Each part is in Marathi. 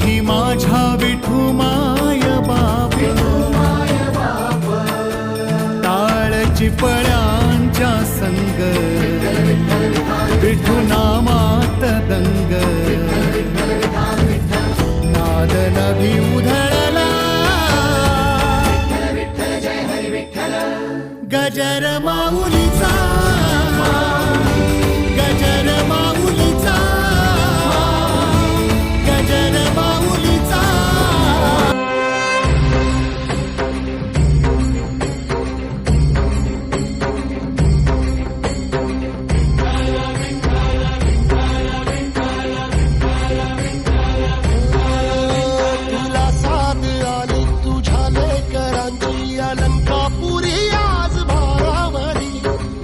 ही माझ्या विठू माय बाप, टाळची पळ्यांच्या संग, विठू नामात दंग, नाद नभी उधळला, गजर माऊलीचा, गजर माऊलीचा, गजर माऊलीचा. तुला साध आली तुझ्या लेकरांची अलंकापुरी आज भारावरी,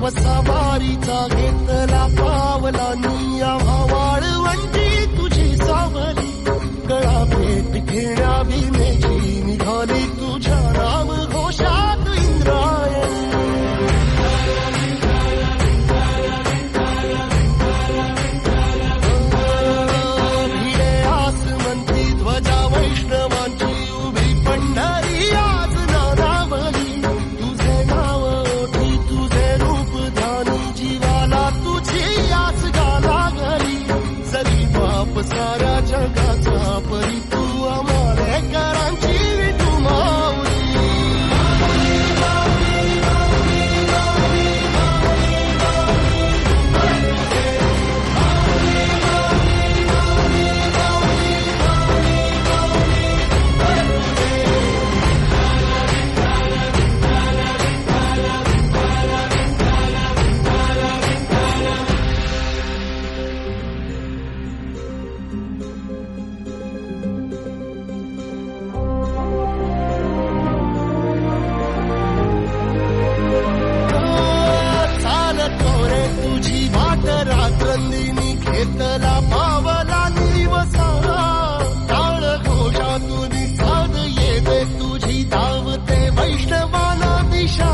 वसावारीचा घेतला पावला निया वाळवंटी तुझी सावली, गळा भेट घेण्या भीमेची निघाली तुझ्या राम घोषात इंद्रायणी. भिडे आसमंती ध्वजा वैष्णवांची उभी पंढरी आज नादावली, तुझे नाव ओठी तुझे रूप ध्यानी जीवाला तुझी आस गाला गली, जरी बाप साऱ्या जगाचा परी तू आमालेकरांची विठू माऊली. चालतो रे तुझी वाट रात्रंदिनी घेतला पावला निवसा, टाळ घोषातून साध येते तुझी धावते वैष्णवाला दिशा.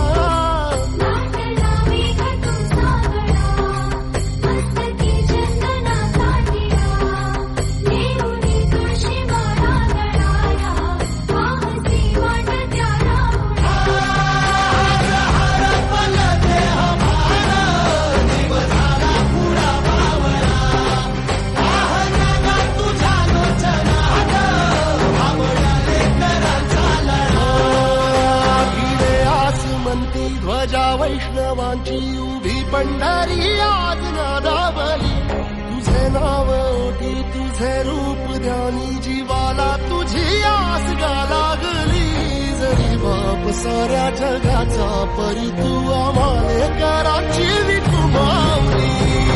ध्वजा वैष्णवांची उभी पंढरी आज नादावली, तुझे नाव ओठी तुझे रूप ध्यानी जीवाला तुझी आस गा लागली, जरी बाप साऱ्या जगाचा परी तू आम्हालेकरांची विठू माऊली.